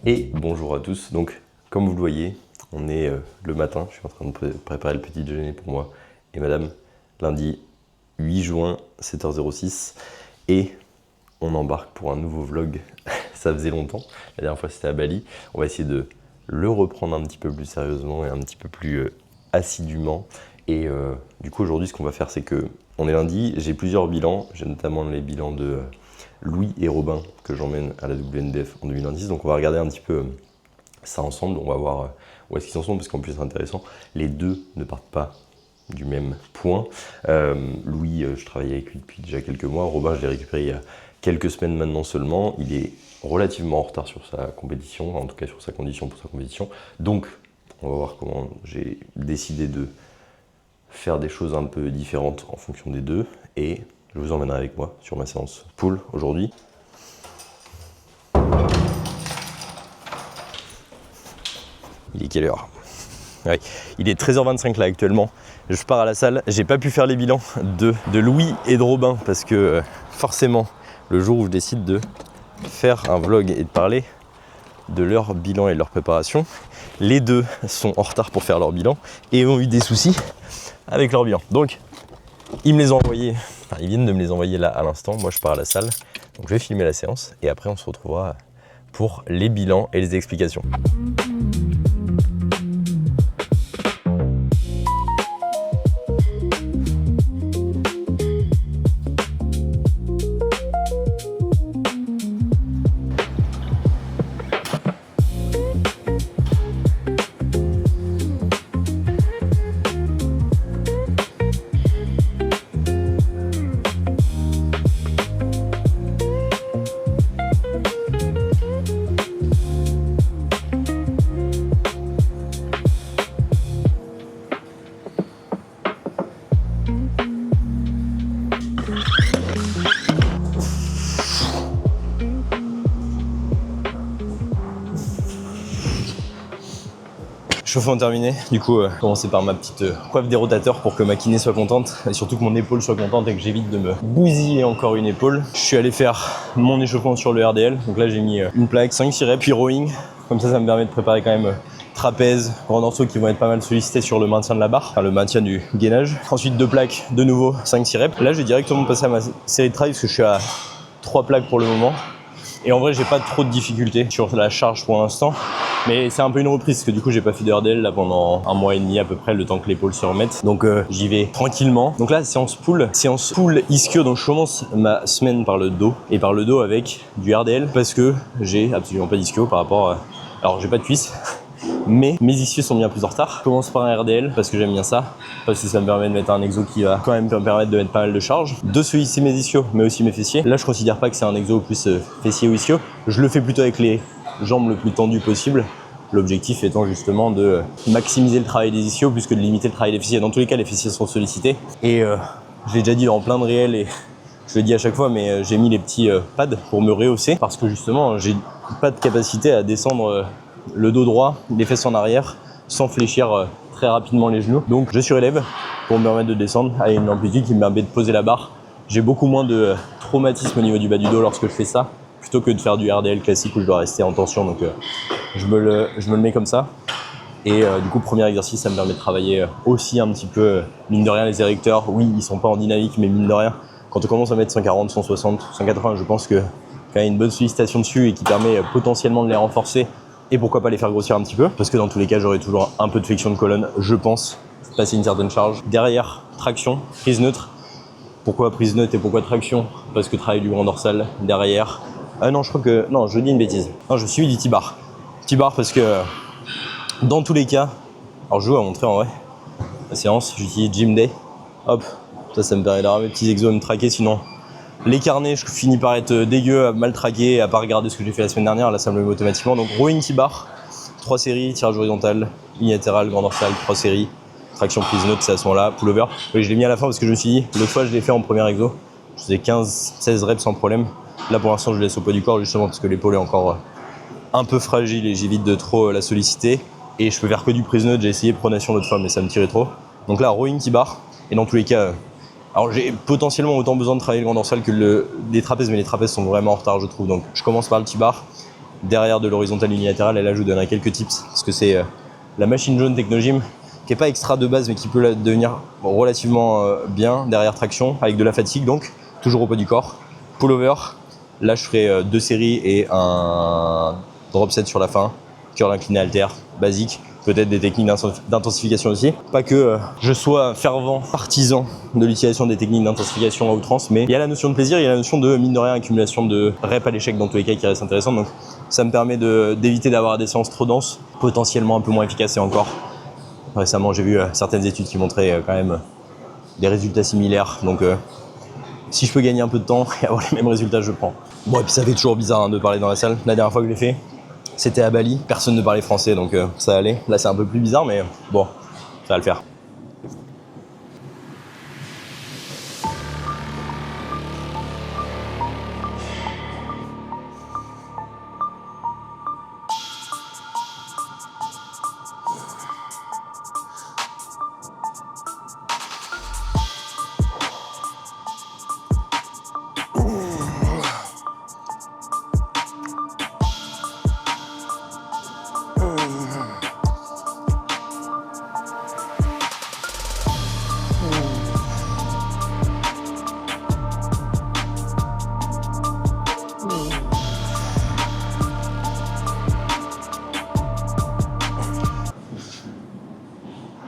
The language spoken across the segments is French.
Et bonjour à tous. Donc, comme vous le voyez, on est le matin. Je suis en train de préparer le petit déjeuner pour moi et madame. Lundi 8 juin, 7h06. Et on embarque pour un nouveau vlog. Ça faisait longtemps. La dernière fois, c'était à Bali. On va essayer de le reprendre un petit peu plus sérieusement et un petit peu plus assidûment. Et du coup, aujourd'hui, ce qu'on va faire, c'est que on est lundi. J'ai plusieurs bilans. J'ai notamment les bilans de Louis et Robin que j'emmène à la WNBF en 2026. Donc on va regarder un petit peu ça ensemble. On va voir où est-ce qu'ils en sont, parce qu'en plus c'est intéressant. Les deux ne partent pas du même point. Louis, je travaille avec lui depuis déjà quelques mois. Robin, je l'ai récupéré il y a quelques semaines maintenant seulement. Il est relativement en retard sur sa compétition, en tout cas sur sa condition pour sa compétition. Donc on va voir comment j'ai décidé de faire des choses un peu différentes en fonction des deux. Et je vous emmènerai avec moi sur ma séance pool aujourd'hui. Il est quelle heure? Ouais. Il est 13h25 là actuellement. Je pars à la salle. J'ai pas pu faire les bilans de Louis et de Robin parce que forcément, le jour où je décide de faire un vlog et de parler de leur bilan et de leur préparation, les deux sont en retard pour faire leur bilan et ont eu des soucis avec leur bilan. Donc, ils me les ont envoyés. Enfin, ils viennent de me les envoyer là à l'instant. Moi, je pars à la salle. Donc, je vais filmer la séance et après, on se retrouvera pour les bilans et les explications. Chauffement terminé, du coup commencer par ma petite coiffe des rotateurs pour que ma kiné soit contente et surtout que mon épaule soit contente et que j'évite de me bousiller encore une épaule. Je suis allé faire mon échauffement sur le RDL, donc là j'ai mis une plaque, 5-6 reps, puis rowing, comme ça me permet de préparer quand même trapèze, grands dorsaux qui vont être pas mal sollicités sur le maintien de la barre, enfin le maintien du gainage. Ensuite 2 plaques, de nouveau 5-6 reps. Là je vais directement passer à ma série de trail parce que je suis à 3 plaques pour le moment. Et en vrai, j'ai pas trop de difficultés sur la charge pour l'instant. Mais c'est un peu une reprise parce que du coup, j'ai pas fait de RDL là pendant 1 mois et demi à peu près, le temps que l'épaule se remette. Donc j'y vais tranquillement. Donc là, séance pull ischio. Donc je commence ma semaine par le dos. Et par le dos avec du RDL parce que j'ai absolument pas d'ischio par rapport à... Alors j'ai pas de cuisse. Mais mes ischios sont bien plus en retard. Je commence par un RDL parce que j'aime bien ça, parce que ça me permet de mettre un exo qui va quand même me permettre de mettre pas mal de charge, de solliciter mes ischios mais aussi mes fessiers. Là je considère pas que c'est un exo plus fessier ou ischio, je le fais plutôt avec les jambes le plus tendues possible. L'objectif étant justement de maximiser le travail des ischios plus que de limiter le travail des fessiers. Dans tous les cas les fessiers sont sollicités et je l'ai déjà dit dans plein de réels et je le dis à chaque fois, mais j'ai mis les petits pads pour me rehausser parce que justement j'ai pas de capacité à descendre le dos droit, les fesses en arrière, sans fléchir très rapidement les genoux. Donc je surélève pour me permettre de descendre à une amplitude qui me permet de poser la barre. J'ai beaucoup moins de traumatisme au niveau du bas du dos lorsque je fais ça, plutôt que de faire du RDL classique où je dois rester en tension. Donc je me le mets comme ça. Et du coup, premier exercice, ça me permet de travailler aussi un petit peu, mine de rien, les érecteurs. Oui, ils sont pas en dynamique, mais mine de rien, quand on commence à mettre 140, 160, 180, je pense que quand il y a une bonne sollicitation dessus et qui permet potentiellement de les renforcer, et pourquoi pas les faire grossir un petit peu, parce que dans tous les cas j'aurai toujours un peu de flexion de colonne, je pense, passer une certaine charge. Derrière, traction, prise neutre. Pourquoi prise neutre et pourquoi traction? Parce que travail du grand dorsal derrière. Ah non, je crois que... Non, je dis une bêtise. Non, je suis du T-bar. T-bar parce que dans tous les cas, alors je vais vous montrer en vrai la séance, j'utilise Gym Day. Hop, ça me permet d'avoir mes petits exos à me traquer, sinon... Les carnets, je finis par être dégueu, à mal traquer, à pas regarder ce que j'ai fait la semaine dernière. Là, ça me le met automatiquement. Donc, rowing T-bar, 3 séries, tirage horizontal, unilatéral, grand dorsal, 3 séries, traction prise neutre, c'est à ce moment-là, pullover. Oui, je l'ai mis à la fin parce que je me suis dit, l'autre fois, je l'ai fait en premier exo. Je faisais 15-16 reps sans problème. Là, pour l'instant, je laisse au poids du corps justement parce que l'épaule est encore un peu fragile et j'évite de trop la solliciter. Et je peux faire que du prise neutre. J'ai essayé pronation l'autre fois, mais ça me tirait trop. Donc là, rowing T-bar. Et dans tous les cas, alors j'ai potentiellement autant besoin de travailler le grand dorsal que les trapèzes, mais les trapèzes sont vraiment en retard, je trouve. Donc je commence par le T-bar. derrière de l'horizontale unilatérale. Et là, je vous donnerai quelques tips parce que c'est la machine jaune Technogym qui est pas extra de base mais qui peut devenir relativement bien derrière traction avec de la fatigue, donc toujours au poids du corps. Pullover, là je ferai 2 séries et un drop set sur la fin, curl incliné halter basique, peut-être des techniques d'intensification aussi. Pas que je sois fervent partisan de l'utilisation des techniques d'intensification à outrance, mais il y a la notion de plaisir, il y a la notion de mine de rien accumulation de reps à l'échec dans tous les cas qui reste intéressante, donc ça me permet d'éviter d'avoir des séances trop denses, potentiellement un peu moins efficaces. Et encore récemment j'ai vu certaines études qui montraient quand même des résultats similaires, donc si je peux gagner un peu de temps et avoir les mêmes résultats, je prends. Bon, et puis ça fait toujours bizarre de parler dans la salle. La dernière fois que je l'ai fait, c'était à Bali, personne ne parlait français, donc ça allait. Là c'est un peu plus bizarre, mais bon, ça va le faire.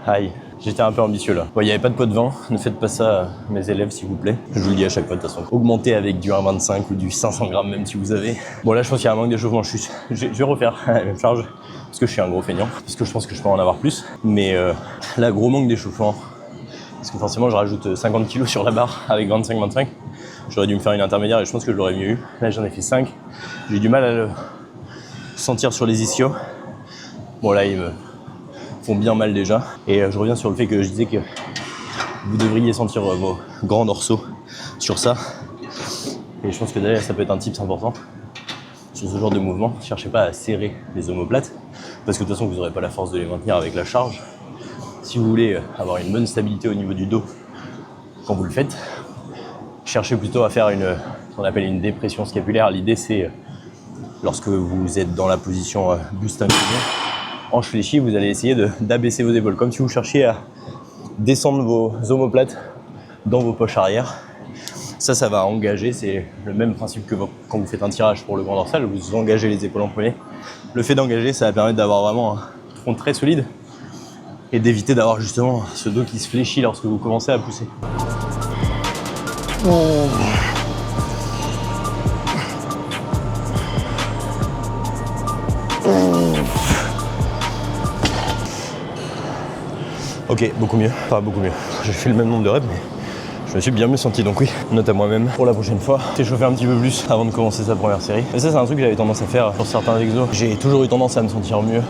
Aïe, j'étais un peu ambitieux là. Bon, il n'y avait pas de pot de vin, ne faites pas ça à mes élèves s'il vous plaît. Je vous le dis à chaque fois de toute façon. Augmentez avec du 1,25 ou du 500 grammes même si vous avez. Bon là je pense qu'il y a un manque d'échauffement, je vais refaire la même charge parce que je suis un gros feignant, parce que je pense que je peux en avoir plus. Mais là gros manque d'échauffement, parce que forcément je rajoute 50 kg sur la barre avec 25-25. J'aurais dû me faire une intermédiaire et je pense que je l'aurais mieux eu. Là j'en ai fait 5, j'ai du mal à le sentir sur les ischios. Bon là il me font bien mal déjà. Et je reviens sur le fait que je disais que vous devriez sentir vos grands dorsaux sur ça. Et je pense que d'ailleurs ça peut être un tips important sur ce genre de mouvement. Ne cherchez pas à serrer les omoplates parce que de toute façon vous n'aurez pas la force de les maintenir avec la charge. Si vous voulez avoir une bonne stabilité au niveau du dos quand vous le faites, cherchez plutôt à faire ce qu'on appelle une dépression scapulaire. L'idée c'est lorsque vous êtes dans la position buste incliné, hanche fléchie, vous allez essayer d'abaisser vos épaules, comme si vous cherchiez à descendre vos omoplates dans vos poches arrière. Ça va engager, c'est le même principe que quand vous faites un tirage pour le grand dorsal, vous engagez les épaules en premier. Le fait d'engager, ça va permettre d'avoir vraiment un tronc très solide et d'éviter d'avoir justement ce dos qui se fléchit lorsque vous commencez à pousser. Ok, beaucoup mieux, enfin beaucoup mieux. J'ai fait le même nombre de reps, mais je me suis bien mieux senti, donc oui, note à moi-même pour la prochaine fois. S'échauffer un petit peu plus avant de commencer sa première série. Et ça c'est un truc que j'avais tendance à faire sur certains exos. J'ai toujours eu tendance à me sentir mieux,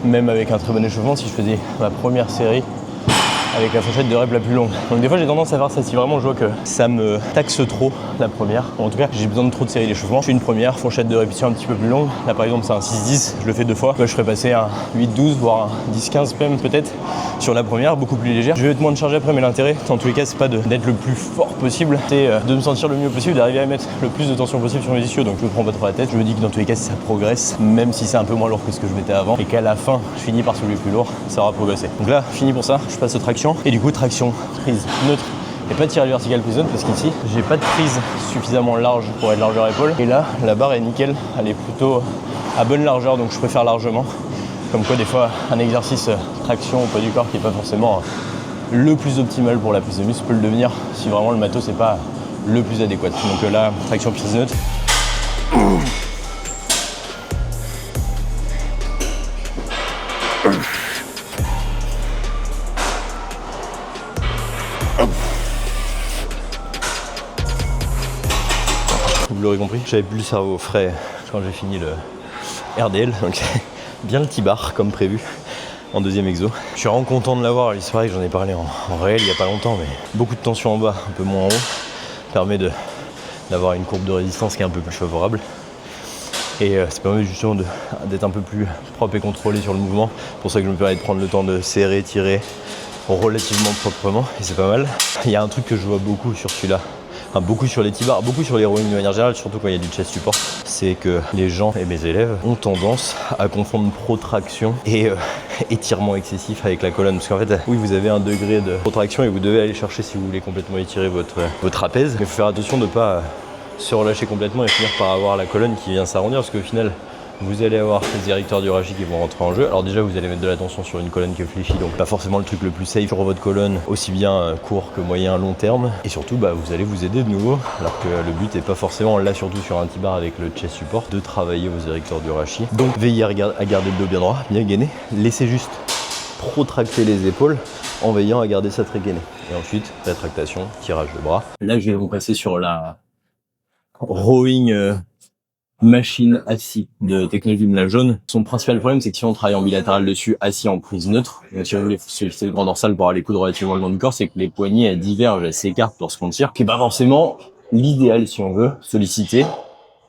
même avec un très bon échauffement, si je faisais ma première série avec la fourchette de rep la plus longue. Donc des fois j'ai tendance à faire ça si vraiment je vois que ça me taxe trop la première. Bon, en tout cas j'ai besoin de trop de séries d'échauffement. Je fais une première fourchette de répétition un petit peu plus longue. Là par exemple c'est un 6-10, je le fais 2 fois. Là je ferai passer un 8-12 voire un 10-15 même peut-être sur la première, beaucoup plus légère. Je vais être moins de charge après, mais l'intérêt dans tous les cas c'est pas d'être le plus fort possible, c'est de me sentir le mieux possible, d'arriver à mettre le plus de tension possible sur mes ischios. Donc je me prends pas trop la tête, je me dis que dans tous les cas si ça progresse, même si c'est un peu moins lourd que ce que je mettais avant, et qu'à la fin je finis par soulever plus lourd, ça aura progressé. Donc là fini pour ça, je passe aux tractions, et du coup traction, prise neutre et pas de tirage vertical prise neutre, parce qu'ici j'ai pas de prise suffisamment large pour être largeur épaule, et là la barre est nickel, elle est plutôt à bonne largeur, donc je préfère largement. Comme quoi des fois un exercice traction au poids du corps qui n'est pas forcément le plus optimal pour la prise de muscle peut le devenir si vraiment le matos n'est pas le plus adéquat. Donc là, traction prise neutre. Vous l'aurez compris, j'avais plus le cerveau frais quand j'ai fini le RDL, donc bien le T-bar comme prévu en deuxième exo. Je suis vraiment content de l'avoir, c'est vrai que j'en ai parlé en réel il n'y a pas longtemps, mais beaucoup de tension en bas, un peu moins en haut, permet d'avoir une courbe de résistance qui est un peu plus favorable. Et ça permet justement d'être un peu plus propre et contrôlé sur le mouvement. C'est pour ça que je me permets de prendre le temps de serrer, tirer relativement proprement, et c'est pas mal. Il y a un truc que je vois beaucoup sur celui-là, enfin, beaucoup sur les T-bars, beaucoup sur les rowing de manière générale, surtout quand il y a du chest support, c'est que les gens et mes élèves ont tendance à confondre protraction et étirement excessif avec la colonne. Parce qu'en fait, oui, vous avez un degré de protraction et vous devez aller chercher si vous voulez complètement étirer votre trapèze. Mais il faut faire attention de ne pas se relâcher complètement et finir par avoir la colonne qui vient s'arrondir, parce qu'au final, vous allez avoir les érecteurs du rachis qui vont rentrer en jeu. Alors déjà, vous allez mettre de la tension sur une colonne qui est fléchie, donc pas forcément le truc le plus safe sur votre colonne, aussi bien court que moyen, long terme. Et surtout, vous allez vous aider de nouveau, alors que le but n'est pas forcément, là surtout sur un T-bar avec le chest support, de travailler vos érecteurs du rachis. Donc veillez à garder le dos bien droit, bien gainé. Laissez juste protracter les épaules en veillant à garder ça très gainé. Et ensuite, rétractation, tirage de bras. Là, je vais vous passer sur la rowing machine assis de Technologie Moulin Jaune. Son principal problème, c'est que si on travaille en bilatéral dessus, assis en prise neutre, si vous voulez solliciter le grand dorsal pour aller coudre relativement le long du corps, c'est que les poignets elles divergent, elles s'écartent lorsqu'on tire, qui est pas forcément l'idéal si on veut solliciter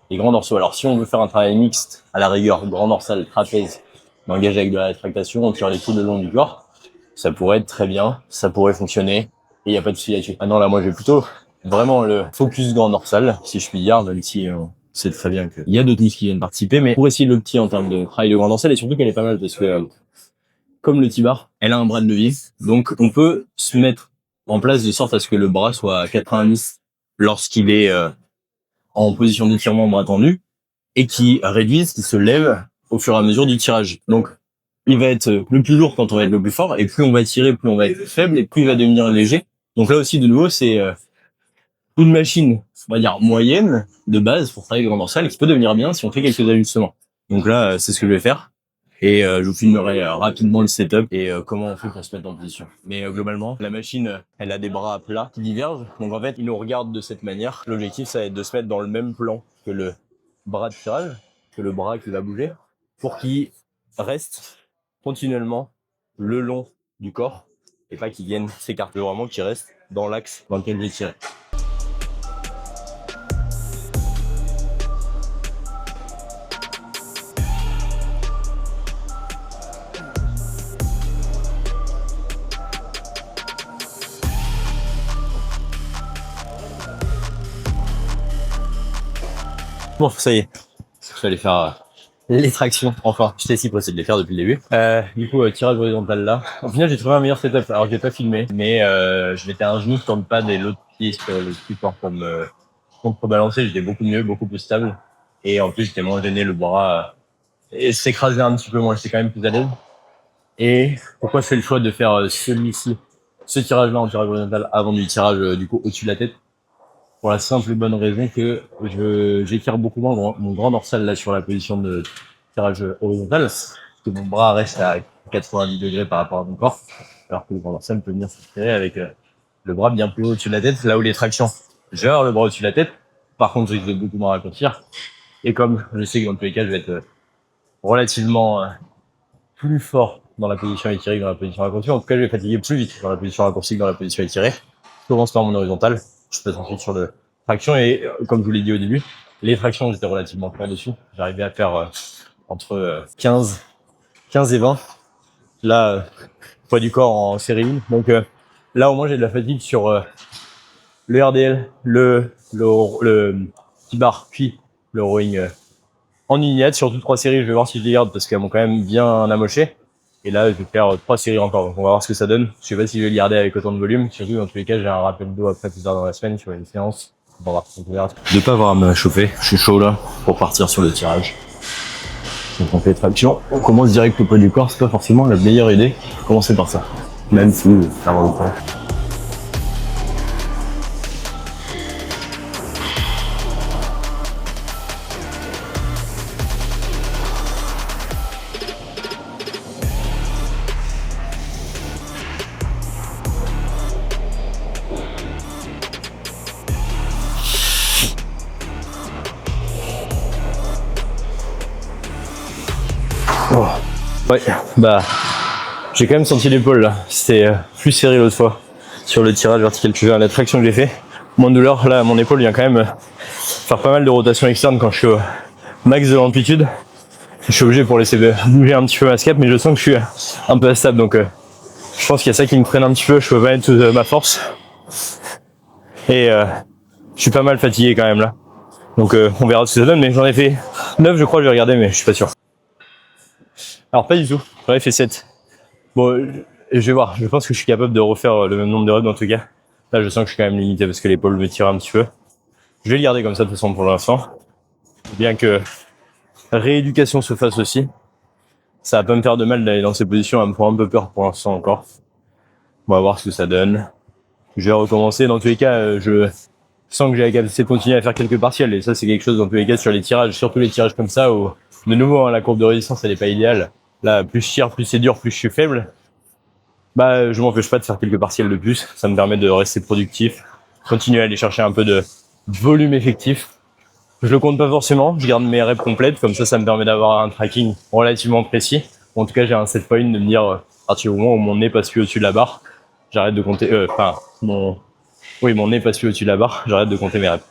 les grands dorsaux. Alors si on veut faire un travail mixte, à la rigueur, grand dorsal, trapèze, mais engagé avec de la rétractation, on tire les coudes le long du corps, ça pourrait être très bien, ça pourrait fonctionner, et il n'y a pas de souci là-dessus. Ah non, là moi j'ai plutôt vraiment le focus grand dorsal, si je puis dire, même si c'est très bien qu'il y a d'autres muscles qui viennent participer, mais pour essayer le petit en termes de travail de grand dorsal, et surtout qu'elle est pas mal parce que, comme le T-bar, elle a un bras de levier, donc on peut se mettre en place de sorte à ce que le bras soit à 90 lorsqu'il est en position d'étirement bras tendu, et qui réduise, qui se lève au fur et à mesure du tirage. Donc, il va être le plus lourd quand on va être le plus fort, et plus on va tirer, plus on va être faible, et plus il va devenir léger. Donc là aussi, de nouveau, c'est une machine, on va dire, moyenne, de base, pour travailler le grand dorsal, qui peut devenir bien si on fait quelques ajustements. Donc là, c'est ce que je vais faire. Et je vous filmerai rapidement le setup et comment on fait pour se mettre en position. Mais globalement, la machine, elle a des bras plats qui divergent. Donc en fait, il nous regarde de cette manière. L'objectif, ça va être de se mettre dans le même plan que le bras de tirage, que le bras qui va bouger, pour qu'il reste continuellement le long du corps et pas qu'il vienne s'écarter, vraiment qu'il reste dans l'axe dans lequel j'ai tiré. Bon, ça y est, je vais aller faire les tractions. Enfin, j'étais si pressé de les faire depuis le début. Du coup, tirage horizontal là. Au final, j'ai trouvé un meilleur setup. Alors, je l'ai pas filmé, mais je mettais un genou sur le pad et l'autre pied sur le support pour me contrebalancer. J'étais beaucoup mieux, beaucoup plus stable. Et en plus, j'étais moins gêné, le bras et s'écraser un petit peu moins. J'étais quand même plus à l'aise. Et pourquoi je fais le choix de faire celui-ci, ce tirage-là en tirage horizontal avant du tirage du coup au-dessus de la tête? Pour la simple et bonne raison que j'étire beaucoup moins mon grand dorsal là sur la position de tirage horizontal, parce que mon bras reste à 90 degrés par rapport à mon corps, alors que le grand dorsal peut venir s'étirer avec le bras bien plus haut au-dessus de la tête, là où les tractions, j'ai le bras au-dessus de la tête, par contre je risque de beaucoup moins raccourcir, et comme je sais que dans tous les cas je vais être relativement plus fort dans la position étirée que dans la position raccourcie, en tout cas je vais fatiguer plus vite dans la position raccourcie que dans la position étirée. Je commence par mon horizontal, je passe ensuite sur le traction et comme je vous l'ai dit au début, les tractions j'étais relativement fort dessus. J'arrivais à faire entre 15 et 20. Là, poids du corps en série 1. Donc là au moins j'ai de la fatigue sur le RDL, le T-bar, puis le rowing en unité. Surtout 3 séries, je vais voir si je les garde parce qu'elles m'ont quand même bien amoché. Et là, je vais faire 3 séries encore. Donc, on va voir ce que ça donne. Je sais pas si je vais le garder avec autant de volume. Surtout, dans tous les cas, j'ai un rappel d'eau après plus tard dans la semaine sur une séance. On va voir si on verra. De pas avoir à me chauffer. Je suis chaud là pour partir sur le tirage. Donc, on fait traction. On commence direct au poids du corps. C'est pas forcément la meilleure idée. Commencer par ça. Même si, ça va le temps. Oh. Ouais, j'ai quand même senti l'épaule là. C'était plus serré l'autre fois sur le tirage vertical que la traction que j'ai fait. Moins de douleur. Là, mon épaule vient quand même faire pas mal de rotation externe quand je suis au max de l'amplitude. Je suis obligé pour laisser bouger un petit peu ma scap, mais je sens que je suis un peu instable. Donc, je pense qu'il y a ça qui me freine un petit peu. Je peux pas mettre toute ma force. Et je Je suis pas mal fatigué quand même là. Donc on verra ce que ça donne, mais j'en ai fait 9 je crois, je vais regarder, mais je suis pas sûr. Alors pas du tout, j'en ai fait 7. Bon, je vais voir, je pense que je suis capable de refaire le même nombre de reps en tout cas. Là je sens que je suis quand même limité parce que l'épaule me tire un petit peu. Je vais le garder comme ça de toute façon pour l'instant. Bien que rééducation se fasse aussi. Ça va pas me faire de mal d'aller dans ces positions, elle me prend un peu peur pour l'instant encore. On va voir ce que ça donne. Je vais recommencer, dans tous les cas, je sens que j'ai la capacité de continuer à faire quelques partiels, et ça c'est quelque chose dans tous les cas sur les tirages, surtout les tirages comme ça où, de nouveau, hein, la courbe de résistance elle est pas idéale. Là, plus je tire, plus c'est dur, plus je suis faible. Bah, je m'empêche pas de faire quelques partiels de plus, ça me permet de rester productif, continuer à aller chercher un peu de volume effectif. Je le compte pas forcément, je garde mes reps complètes, comme ça me permet d'avoir un tracking relativement précis. En tout cas, j'ai un set point de me dire, à partir du moment où mon nez passe plus au-dessus de la barre, j'arrête de compter, mon nez passe plus au-dessus de la barre, j'arrête de compter mes reps.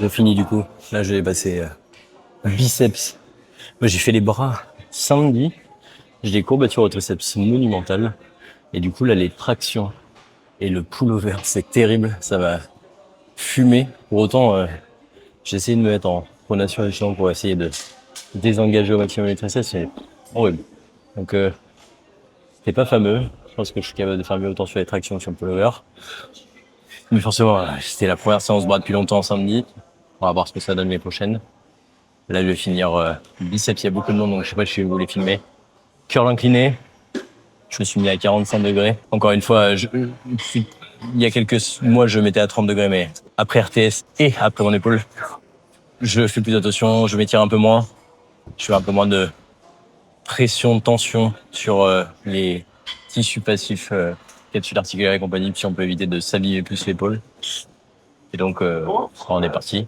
J'ai fini du coup. Là, je vais passer biceps. Moi, j'ai fait les bras samedi. J'ai des courbatures au triceps monumentales. Et du coup, là, les tractions et le pullover, c'est terrible. Ça va fumer. Pour autant, j'ai essayé de me mettre en pronation échelon pour essayer de désengager au maximum les triceps. C'est horrible. Donc, c'est pas fameux. Je pense que je suis capable de faire mieux autant sur les tractions que sur le pullover. Mais forcément, c'était la première séance bras depuis longtemps samedi. On va voir ce que ça donne les prochaines. Là, je vais finir biceps. Il y a beaucoup de monde, donc je sais pas si vous voulez filmer. Curl incliné. Je me suis mis à 45 degrés. Encore une fois, il y a quelques mois, je mettais à 30 degrés, mais après RTS et après mon épaule, je fais plus attention, je m'étire un peu moins. Je fais un peu moins de pression, de tension sur les tissus passifs, capsules articulaires et compagnie, puis on peut éviter de s'abîmer plus l'épaule. Et donc, on est parti.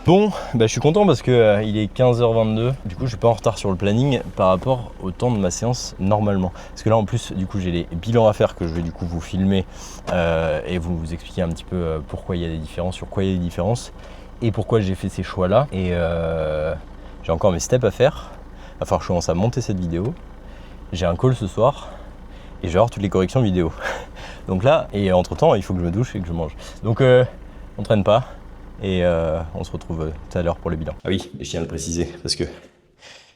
Bon, bah, je suis content parce que il est 15h22. Du coup, je suis pas en retard sur le planning par rapport au temps de ma séance normalement. Parce que là, en plus, du coup, j'ai les bilans à faire que je vais du coup vous filmer et vous expliquer un petit peu pourquoi il y a des différences, sur quoi il y a des différences et pourquoi j'ai fait ces choix-là. Et j'ai encore mes steps à faire. Il va falloir que je commence à monter cette vidéo. J'ai un call ce soir et je vais avoir toutes les corrections vidéo. Donc là, et entre-temps, il faut que je me douche et que je mange. Donc, on traîne pas. Et on se retrouve tout à l'heure pour le bilan. Ah oui, et je tiens à le préciser parce que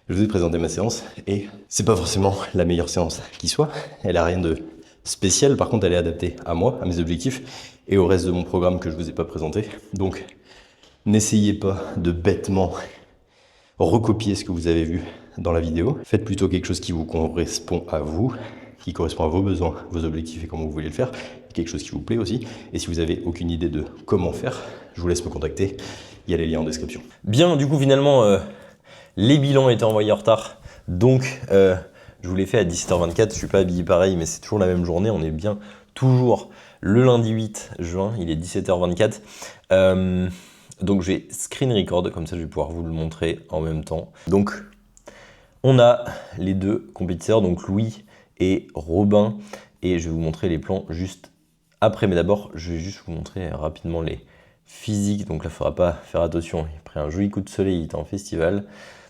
je vous ai présenté ma séance et c'est pas forcément la meilleure séance qui soit. Elle a rien de spécial, par contre elle est adaptée à moi, à mes objectifs et au reste de mon programme que je vous ai pas présenté. Donc n'essayez pas de bêtement recopier ce que vous avez vu dans la vidéo. Faites plutôt quelque chose qui vous correspond à vous, qui correspond à vos besoins, vos objectifs et comment vous voulez le faire. Quelque chose qui vous plaît aussi. Et si vous avez aucune idée de comment faire, je vous laisse me contacter. Il y a les liens en description. Bien, du coup, finalement, les bilans étaient envoyés en retard. Donc, je vous l'ai fait à 17h24. Je suis pas habillé pareil, mais c'est toujours la même journée. On est bien toujours le lundi 8 juin. Il est 17h24. Donc, je vais screen record. Comme ça, je vais pouvoir vous le montrer en même temps. Donc, on a les deux compétiteurs, donc Louis et Robin. Et je vais vous montrer les plans juste après, mais d'abord, je vais juste vous montrer rapidement les physiques. Donc là, il ne faudra pas faire attention. Il a pris un joli coup de soleil, il était en festival.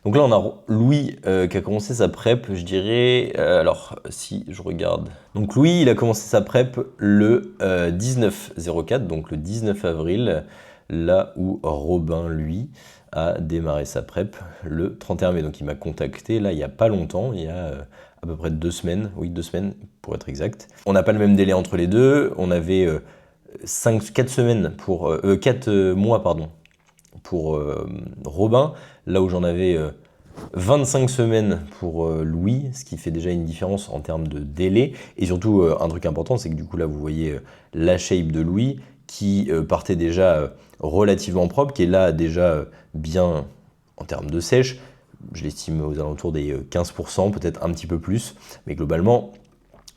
Donc là, on a Louis qui a commencé sa prep, je dirais. Alors, si je regarde. Donc Louis, il a commencé sa prep le 19-04, donc le 19 avril. Là où Robin, lui, a démarré sa prep le 31 mai. Donc il m'a contacté là, il n'y a pas longtemps, il y a à peu près 2 semaines, oui 2 semaines pour être exact. On n'a pas le même délai entre les deux, on avait 4 semaines pour 4 mois pardon pour Robin, là où j'en avais 25 semaines pour Louis, ce qui fait déjà une différence en termes de délai. Et surtout, un truc important, c'est que du coup, là, vous voyez la shape de Louis qui partait déjà relativement propre, qui est là déjà bien en termes de sèche. Je l'estime aux alentours des 15%, peut-être un petit peu plus. Mais globalement,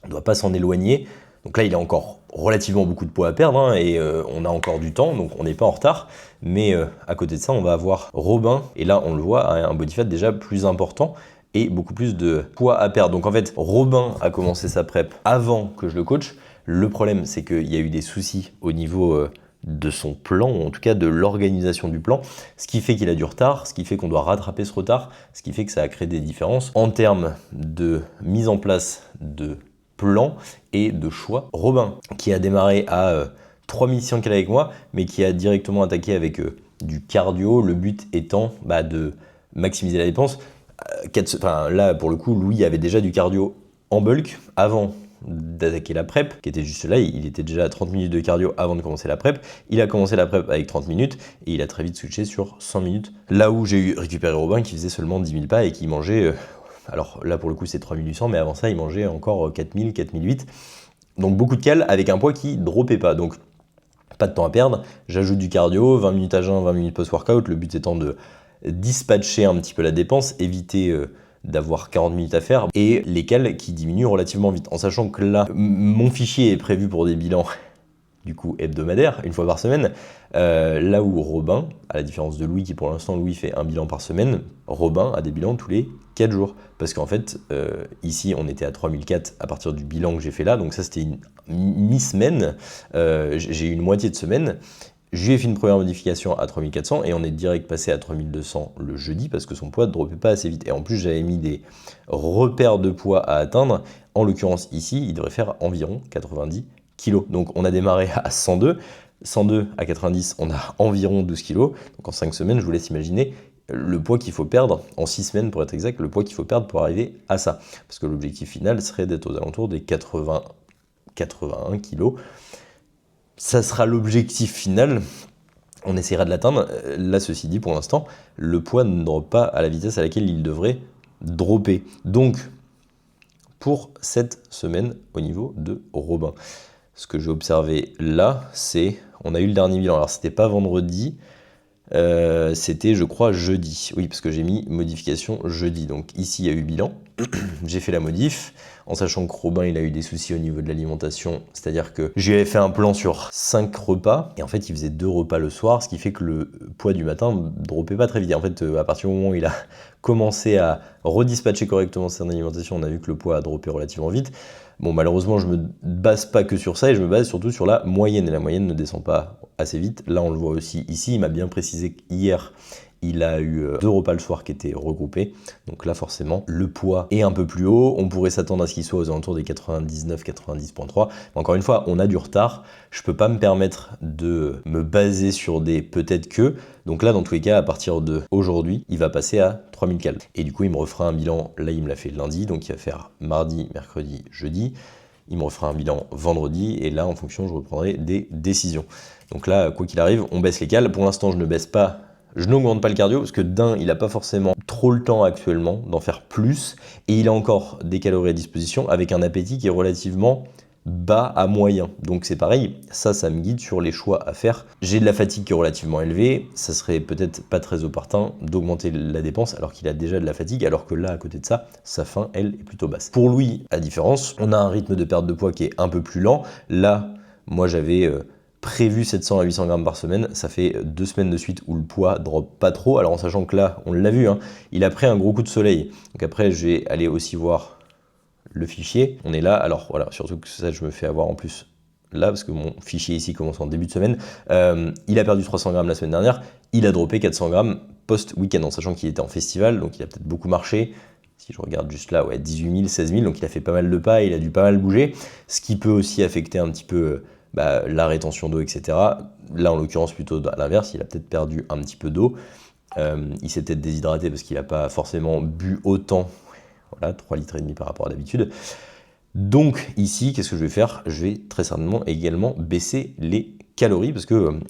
on ne doit pas s'en éloigner. Donc là, il a encore relativement beaucoup de poids à perdre hein, et on a encore du temps, donc on n'est pas en retard. Mais à côté de ça, on va avoir Robin, et là, on le voit, a un body fat déjà plus important et beaucoup plus de poids à perdre. Donc en fait, Robin a commencé sa prep avant que je le coach. Le problème, c'est qu'il y a eu des soucis au niveau de son plan, ou en tout cas de l'organisation du plan, ce qui fait qu'il a du retard, ce qui fait qu'on doit rattraper ce retard, ce qui fait que ça a créé des différences en termes de mise en place de plan et de choix. Robin, qui a démarré à 3600 kg avec moi, mais qui a directement attaqué avec du cardio, le but étant de maximiser la dépense. Là, pour le coup, Louis avait déjà du cardio en bulk avant d'attaquer la prep, qui était juste là, il était déjà à 30 minutes de cardio avant de commencer la prep. Il a commencé la prep avec 30 minutes et il a très vite switché sur 100 minutes. Là où j'ai récupéré Robin qui faisait seulement 10 000 pas et qui mangeait, alors là pour le coup c'est 3800, mais avant ça il mangeait encore 4000, 4008. Donc beaucoup de cales avec un poids qui droppait pas. Donc pas de temps à perdre, j'ajoute du cardio, 20 minutes à jeun, 20 minutes post-workout, le but étant de dispatcher un petit peu la dépense, éviter d'avoir 40 minutes à faire, et les cales qui diminuent relativement vite. En sachant que là, mon fichier est prévu pour des bilans du coup hebdomadaires, une fois par semaine, là où Robin, à la différence de Louis, qui pour l'instant, Louis fait un bilan par semaine, Robin a des bilans tous les 4 jours. Parce qu'en fait, ici, on était à 3004 à partir du bilan que j'ai fait là, donc ça, c'était une mi-semaine, j'ai eu une moitié de semaine. Je lui ai fait une première modification à 3400 et on est direct passé à 3200 le jeudi parce que son poids ne droppait pas assez vite. Et en plus, j'avais mis des repères de poids à atteindre. En l'occurrence, ici, il devrait faire environ 90 kg. Donc, on a démarré à 102. 102 à 90, on a environ 12 kg. Donc, en 5 semaines, je vous laisse imaginer le poids qu'il faut perdre, en 6 semaines pour être exact, le poids qu'il faut perdre pour arriver à ça. Parce que l'objectif final serait d'être aux alentours des 81 kg. Ça sera l'objectif final. On essaiera de l'atteindre. Là, ceci dit, pour l'instant, le poids ne drop pas à la vitesse à laquelle il devrait dropper. Donc, pour cette semaine, au niveau de Robin, ce que j'ai observé là, c'est, on a eu le dernier bilan. Alors, c'était pas vendredi, c'était, je crois, jeudi. Oui, parce que j'ai mis modification jeudi. Donc, ici, il y a eu bilan. J'ai fait la modif, en sachant que Robin, il a eu des soucis au niveau de l'alimentation. C'est-à-dire que je lui avais fait un plan sur 5 repas, et en fait, il faisait 2 repas le soir, ce qui fait que le poids du matin ne droppait pas très vite. Et en fait, à partir du moment où il a commencé à redispatcher correctement son alimentation, on a vu que le poids a droppé relativement vite. Bon, malheureusement, je me base pas que sur ça, et je me base surtout sur la moyenne, et la moyenne ne descend pas assez vite. Là, on le voit aussi ici, il m'a bien précisé qu'hier, il a eu 2 repas le soir qui étaient regroupés. Donc là, forcément, le poids est un peu plus haut. On pourrait s'attendre à ce qu'il soit aux alentours des 99, 90.3. Mais encore une fois, on a du retard. Je peux pas me permettre de me baser sur des peut-être que. Donc là, dans tous les cas, à partir de aujourd'hui, il va passer à 3000 cales. Et du coup, il me refera un bilan. Là, il me l'a fait lundi. Donc il va faire mardi, mercredi, jeudi. Il me refera un bilan vendredi. Et là, en fonction, je reprendrai des décisions. Donc là, quoi qu'il arrive, on baisse les cales. Pour l'instant, je ne baisse pas. Je n'augmente pas le cardio parce que d'un, il n'a pas forcément trop le temps actuellement d'en faire plus et il a encore des calories à disposition avec un appétit qui est relativement bas à moyen. Donc c'est pareil, ça me guide sur les choix à faire. J'ai de la fatigue qui est relativement élevée, ça serait peut-être pas très opportun d'augmenter la dépense alors qu'il a déjà de la fatigue, alors que là, à côté de ça, sa faim, elle, est plutôt basse. Pour lui, à différence, on a un rythme de perte de poids qui est un peu plus lent. Là, moi j'avais prévu 700 à 800 grammes par semaine, ça fait 2 semaines de suite où le poids drop pas trop, alors en sachant que là, on l'a vu, hein, il a pris un gros coup de soleil. Donc après, je vais aller aussi voir le fichier, on est là, alors voilà, surtout que ça, je me fais avoir en plus là, parce que mon fichier ici commence en début de semaine. Il a perdu 300 grammes la semaine dernière, il a droppé 400 grammes post-week-end, en sachant qu'il était en festival, donc il a peut-être beaucoup marché. Si je regarde juste là, ouais, 18 000, 16 000, donc il a fait pas mal de pas, il a dû pas mal bouger, ce qui peut aussi affecter un petit peu la rétention d'eau, etc. Là, en l'occurrence, plutôt à l'inverse, il a peut-être perdu un petit peu d'eau. Il s'est peut-être déshydraté parce qu'il n'a pas forcément bu autant. Voilà, 3,5 litres par rapport à d'habitude. Donc ici, qu'est-ce que je vais faire? Je vais très certainement également baisser les calories parce que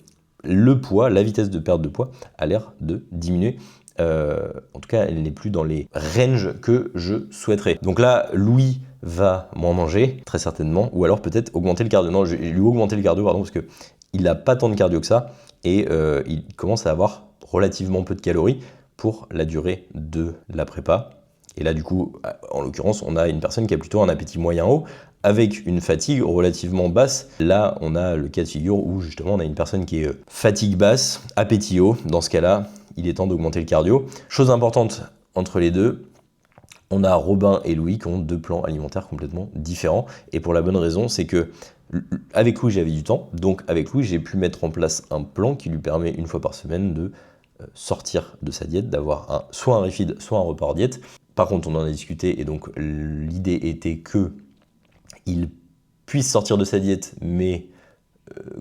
le poids, la vitesse de perte de poids a l'air de diminuer En tout cas, elle n'est plus dans les ranges que je souhaiterais. Donc là, Louis va moins manger, très certainement, ou alors peut-être augmenter le cardio. Non, je vais lui augmenter le cardio, pardon, parce que il n'a pas tant de cardio que ça, et il commence à avoir relativement peu de calories pour la durée de la prépa. Et là, du coup, en l'occurrence, on a une personne qui a plutôt un appétit moyen haut, avec une fatigue relativement basse. Là, on a le cas de figure où justement on a une personne qui est fatigue basse, appétit haut. Dans ce cas-là, il est temps d'augmenter le cardio. Chose importante entre les deux, on a Robin et Louis qui ont 2 plans alimentaires complètement différents. Et pour la bonne raison, c'est que avec Louis, j'avais du temps. Donc avec Louis, j'ai pu mettre en place un plan qui lui permet une fois par semaine de sortir de sa diète, d'avoir soit un refeed, soit un repas hors diète. Par contre, on en a discuté et donc l'idée était que il puisse sortir de sa diète, mais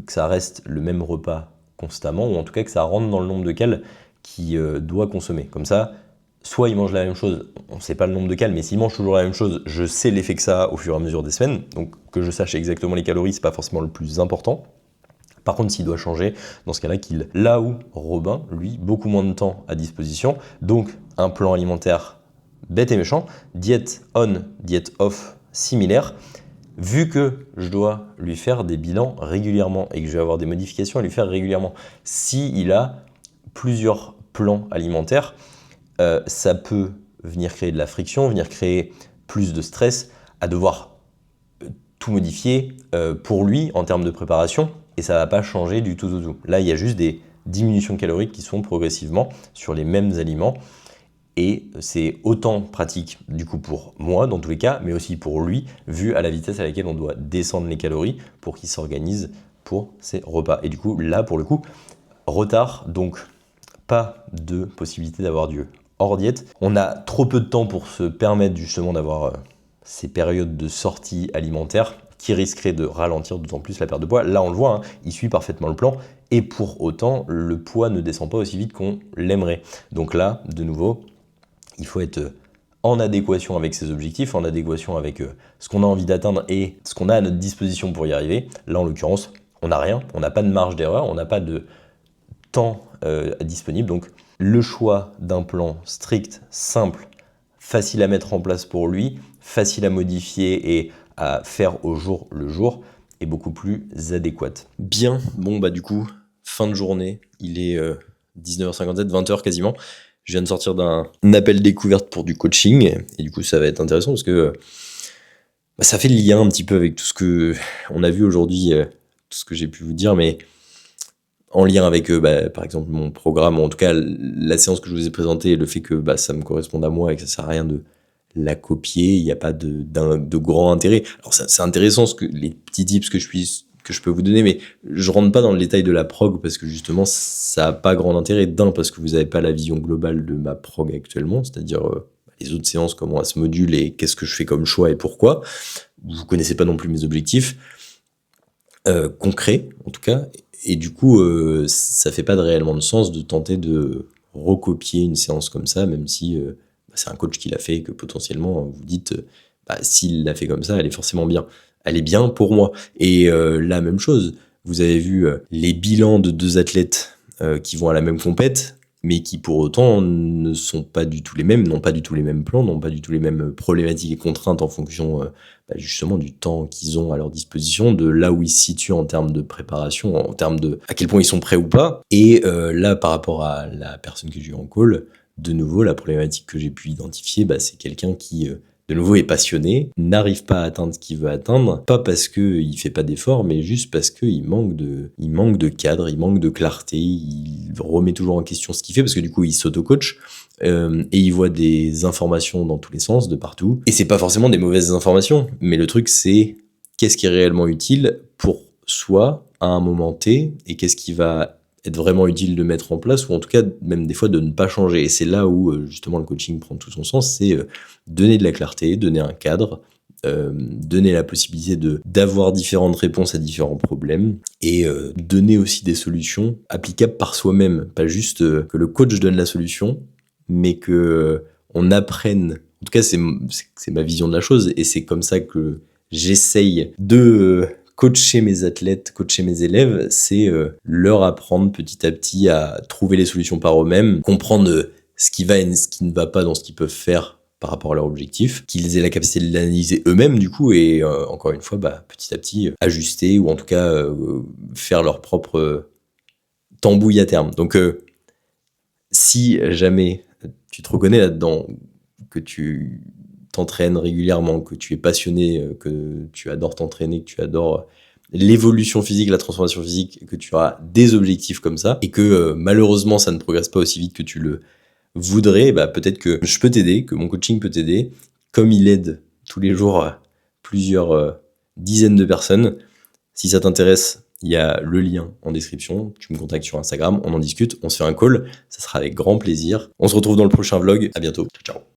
que ça reste le même repas constamment, ou en tout cas que ça rentre dans le nombre de cales qu'il doit consommer. Comme ça, soit il mange la même chose, on ne sait pas le nombre de cales, mais s'il mange toujours la même chose, je sais l'effet que ça a au fur et à mesure des semaines, donc que je sache exactement les calories, c'est pas forcément le plus important. Par contre, s'il doit changer, dans ce cas-là, là où Robin, lui, beaucoup moins de temps à disposition, donc un plan alimentaire bête et méchant, diète on, diète off similaire, vu que je dois lui faire des bilans régulièrement et que je vais avoir des modifications à lui faire régulièrement, s'il a plusieurs plans alimentaires, ça peut venir créer de la friction, venir créer plus de stress, à devoir tout modifier pour lui en termes de préparation, et ça ne va pas changer du tout. Là, il y a juste des diminutions caloriques qui se font progressivement sur les mêmes aliments, et c'est autant pratique du coup pour moi dans tous les cas, mais aussi pour lui, vu à la vitesse à laquelle on doit descendre les calories pour qu'il s'organise pour ses repas. Et du coup, là, pour le coup, retard, donc pas de possibilité d'avoir Dieu hors diète. On a trop peu de temps pour se permettre justement d'avoir ces périodes de sortie alimentaire qui risqueraient de ralentir d'autant plus la perte de poids. Là, on le voit, hein, il suit parfaitement le plan, et pour autant, le poids ne descend pas aussi vite qu'on l'aimerait. Donc là, de nouveau, il faut être en adéquation avec ses objectifs, en adéquation avec ce qu'on a envie d'atteindre et ce qu'on a à notre disposition pour y arriver. Là, en l'occurrence, on n'a rien, on n'a pas de marge d'erreur, on n'a pas de temps disponible. Donc, le choix d'un plan strict, simple, facile à mettre en place pour lui, facile à modifier et à faire au jour le jour, est beaucoup plus adéquate. Bien, bon bah du coup, fin de journée, il est 19h57, 20h quasiment. Je viens de sortir d'un appel découverte pour du coaching, et du coup ça va être intéressant parce que ça fait le lien un petit peu avec tout ce que on a vu aujourd'hui, tout ce que j'ai pu vous dire, mais en lien avec par exemple mon programme, ou en tout cas la séance que je vous ai présentée, le fait que ça me corresponde à moi et que ça sert à rien de la copier, il n'y a pas de grand intérêt. Alors c'est intéressant les petits tips que je peux vous donner, mais je rentre pas dans le détail de la prog parce que justement ça n'a pas grand intérêt. Parce que vous n'avez pas la vision globale de ma prog actuellement, c'est-à-dire les autres séances, comment elle se module et qu'est-ce que je fais comme choix et pourquoi. Vous connaissez pas non plus mes objectifs concrets en tout cas, et du coup ça fait pas réellement de sens de tenter de recopier une séance comme ça, même si c'est un coach qui l'a fait et que potentiellement vous dites s'il l'a fait comme ça, elle est forcément bien. Elle est bien pour moi. Et la même chose, vous avez vu les bilans de 2 athlètes qui vont à la même compète, mais qui pour autant ne sont pas du tout les mêmes, n'ont pas du tout les mêmes plans, n'ont pas du tout les mêmes problématiques et contraintes en fonction justement du temps qu'ils ont à leur disposition, de là où ils se situent en termes de préparation, en termes de à quel point ils sont prêts ou pas. Et là, par rapport à la personne que j'ai eu en call, de nouveau, la problématique que j'ai pu identifier, c'est quelqu'un qui de nouveau est passionné, n'arrive pas à atteindre ce qu'il veut atteindre, pas parce qu'il fait pas d'efforts, mais juste parce qu'il manque de cadre, il manque de clarté, il remet toujours en question ce qu'il fait, parce que du coup il s'auto-coach, et il voit des informations dans tous les sens, de partout, et c'est pas forcément des mauvaises informations, mais le truc c'est qu'est-ce qui est réellement utile pour soi à un moment T, et qu'est-ce qui va être vraiment utile de mettre en place, ou en tout cas même des fois de ne pas changer. Et c'est là où justement le coaching prend tout son sens, c'est donner de la clarté, donner un cadre, donner la possibilité d'avoir différentes réponses à différents problèmes, et donner aussi des solutions applicables par soi-même, pas juste que le coach donne la solution, mais que on apprenne. En tout cas c'est ma vision de la chose, et c'est comme ça que j'essaye de coacher mes athlètes, coacher mes élèves, c'est leur apprendre petit à petit à trouver les solutions par eux-mêmes, comprendre ce qui va et ce qui ne va pas dans ce qu'ils peuvent faire par rapport à leur objectif, qu'ils aient la capacité de l'analyser eux-mêmes du coup et encore une fois petit à petit ajuster ou en tout cas faire leur propre tambouille à terme. Donc si jamais tu te reconnais là-dedans, que tu t'entraînes régulièrement, que tu es passionné, que tu adores t'entraîner, que tu adores l'évolution physique, la transformation physique, que tu as des objectifs comme ça et que malheureusement ça ne progresse pas aussi vite que tu le voudrais, peut-être que je peux t'aider, que mon coaching peut t'aider, comme il aide tous les jours plusieurs dizaines de personnes. Si ça t'intéresse, il y a le lien en description, tu me contactes sur Instagram, on en discute, on se fait un call, ça sera avec grand plaisir. On se retrouve dans le prochain vlog, à bientôt, ciao ciao.